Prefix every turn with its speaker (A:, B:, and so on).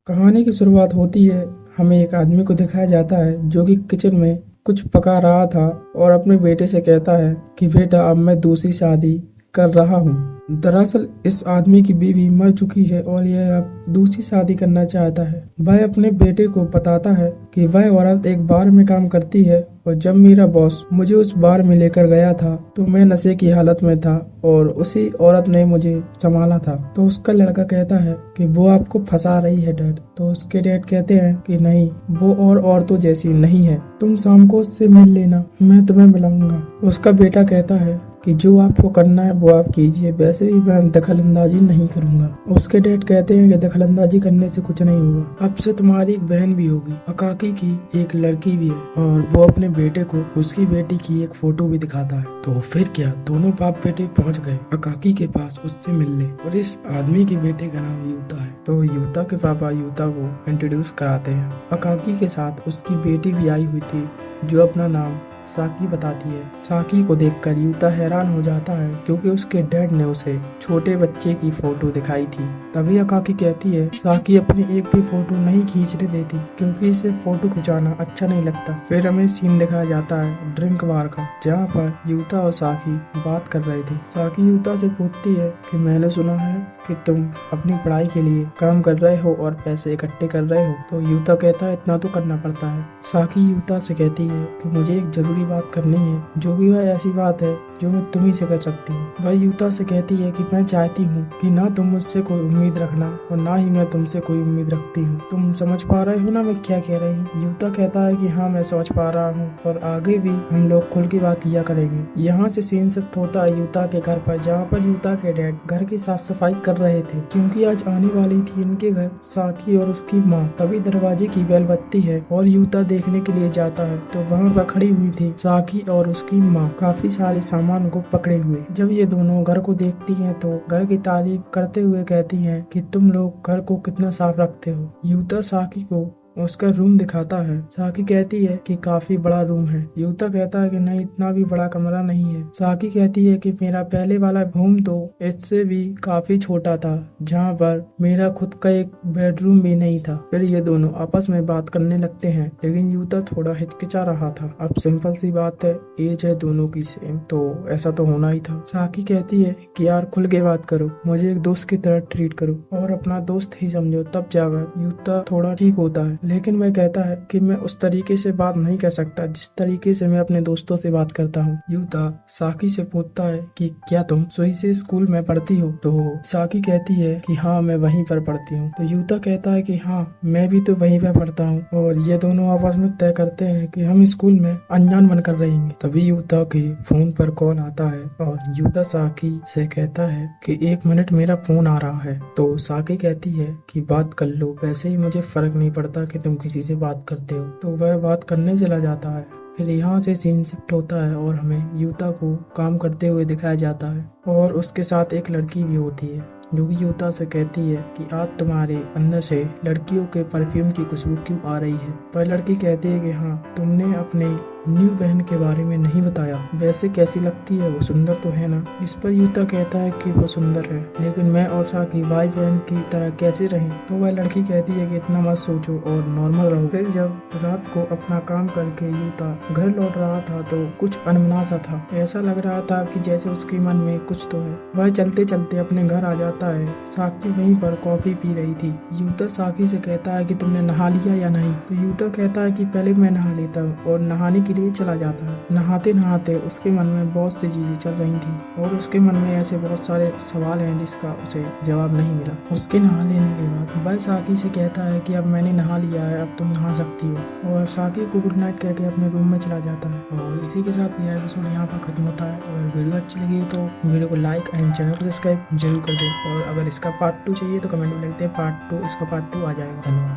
A: कहानी की शुरुआत होती है। हमें एक आदमी को दिखाया जाता है जो कि किचन में कुछ पका रहा था और अपने बेटे से कहता है कि बेटा अब मैं दूसरी शादी कर रहा हूँ। दरअसल इस आदमी की बीवी मर चुकी है और यह अब दूसरी शादी करना चाहता है। वह अपने बेटे को बताता है कि वह औरत एक बार में काम करती है और जब मेरा बॉस मुझे उस बार में लेकर गया था तो मैं नशे की हालत में था और उसी औरत ने मुझे संभाला था। तो उसका लड़का कहता है कि वो आपको फंसा रही है डैड। तो उसके डैड कहते हैं कि नहीं, वो और औरतों जैसी नहीं है, तुम शाम को उससे मिल लेना, मैं तुम्हें बुलाऊंगा। उसका बेटा कहता है कि जो आपको करना है वो आप कीजिए, वैसे भी मैं दखलंदाजी नहीं करूंगा। उसके डैड कहते हैं कि दखलंदाजी करने से कुछ नहीं होगा, अब से तुम्हारी एक बहन भी होगी, अकाकी की एक लड़की भी है। और वो अपने बेटे को उसकी बेटी की एक फोटो भी दिखाता है। तो फिर क्या, दोनों बाप बेटे पहुंच गए अकाकी के पास उससे मिलने। और इस आदमी के बेटे का नाम यूता है। तो यूता के पापा यूता को इंट्रोड्यूस कराते हैं। अकाकी के साथ उसकी बेटी भी आई हुई थी जो अपना नाम साकी बताती है। साकी को देखकर यूता हैरान हो जाता है क्योंकि उसके डैड ने उसे छोटे बच्चे की फोटो दिखाई थी। तभी अकाकी कहती है साकी अपनी एक भी फोटो नहीं खींचने देती क्योंकि इसे फोटो खिंचाना अच्छा नहीं लगता। फिर हमें सीन दिखाया जाता है ड्रिंक बार का, जहाँ पर यूता और साकी बात कर रहे थे। साकी यूता से पूछती है कि मैंने सुना है कि तुम अपनी पढ़ाई के लिए काम कर रहे हो और पैसे इकट्ठे कर रहे हो। तो यूता कहता है इतना तो करना पड़ता है। साकी यूता से कहती है कि मुझे एक जरूरी बात करनी है, जो कि वह ऐसी बात है जो मैं तुम्ही से कर सकती हूँ। वह यूता से कहती है कि मैं चाहती हूँ कि ना तुम मुझसे कोई उम्मीद रखना और ना ही मैं तुमसे कोई उम्मीद रखती हूँ। तुम समझ पा रहे हो ना मैं क्या कह रही हूँ? यूता कहता है कि हाँ मैं समझ पा रहा हूँ और आगे भी हम लोग खुल की बात किया करेंगे। यहाँ से सीन शिफ्ट होता है यूता के घर पर, जहाँ पर यूता के डैड घर की साफ सफाई कर रहे थे क्योंकि आज आने वाली थी इनके घर साकी और उसकी माँ। तभी दरवाजे की बेल बजती है और यूता देखने के लिए जाता है तो वहाँ पर खड़ी हुई थी साकी और उसकी माँ काफी सारे सामान को पकड़े हुए। जब ये दोनों घर को देखती हैं तो घर की तारीफ करते हुए कहती हैं कि तुम लोग घर को कितना साफ रखते हो। यूता साकी को उसका रूम दिखाता है। साकी कहती है कि काफी बड़ा रूम है। यूता कहता है कि नहीं, इतना भी बड़ा कमरा नहीं है। साकी कहती है कि मेरा पहले वाला रूम तो इससे भी काफी छोटा था, जहाँ पर मेरा खुद का एक बेडरूम भी नहीं था। फिर ये दोनों आपस में बात करने लगते हैं लेकिन यूता थोड़ा हिचकिचा रहा था। अब सिंपल सी बात है, एज है दोनों की सेम, तो ऐसा तो होना ही था। साकी कहती है कि यार खुल के बात करो, मुझे एक दोस्त की तरह ट्रीट करो और अपना दोस्त ही समझो, तब जाकर यूता थोड़ा ठीक होता है। लेकिन वह कहता है कि मैं उस तरीके से बात नहीं कर सकता जिस तरीके से मैं अपने दोस्तों से बात करता हूँ। यूता साकी से पूछता है कि क्या तुम सुई से स्कूल में पढ़ती हो? तो साकी कहती है कि हाँ मैं वहीं पर पढ़ती हूँ। तो यूता कहता है कि हाँ मैं भी तो वहीं पर पढ़ता हूँ। और ये दोनों आपस में तय करते हैं कि हम स्कूल में अनजान बनकर रहेंगे। तभी यूता के फोन पर कॉल आता है और यूता साकी से कहता है कि 1 मिनट मेरा फोन आ रहा है। तो साकी कहती है कि बात कर लो, वैसे ही मुझे फर्क नहीं पड़ता कि तुम किसी से बात करते हो। तो वह बात करने चला जाता है। फिर यहाँ से सीन शिफ्ट होता है और हमें यूता को काम करते हुए दिखाया जाता है और उसके साथ एक लड़की भी होती है जो कि यूता से कहती है कि आज तुम्हारे अंदर से लड़कियों के परफ्यूम की खुशबू क्यों आ रही है? पर लड़की कहती है कि हाँ तुमने अपने न्यू बहन के बारे में नहीं बताया, वैसे कैसी लगती है वो, सुंदर तो है ना? इस पर यूता कहता है कि वो सुंदर है, लेकिन मैं और साकी भाई बहन की तरह कैसे रहें? तो वह लड़की कहती है कि इतना मत सोचो और नॉर्मल रहो। फिर जब रात को अपना काम करके यूता घर लौट रहा था तो कुछ अनमना सा था। ऐसा लग रहा था कि जैसे उसके मन में कुछ तो है। वह चलते चलते अपने घर आ जाता है। साकी वहीं पर कॉफी पी रही थी। यूता साकी से कहता है कि तुमने नहा लिया या नहीं? तो यूता कहता है कि पहले मैं नहा लेता हूँ और नहाने के लिए चला जाता है। नहाते नहाते उसके मन में बहुत सी चीजें चल रही थी और उसके मन में ऐसे बहुत सारे सवाल हैं जिसका उसे जवाब नहीं मिला। उसके नहा लेने के बाद वह साकी से कहता है कि अब मैंने नहा लिया है, अब तुम नहा सकती हो। और साकी को गुड नाइट कहकर अपने रूम में चला जाता है। और इसी के साथ यह एपिसोड यहाँ पर खत्म होता है। अगर वीडियो अच्छी लगी तो वीडियो को लाइक एंड चैनल को सब्सक्राइब जरूर कर दो। और अगर इसका पार्ट 2 चाहिए तो कमेंट में लिखते हैं पार्ट 2, इसका पार्ट 2 आ जाएगा। धन्यवाद।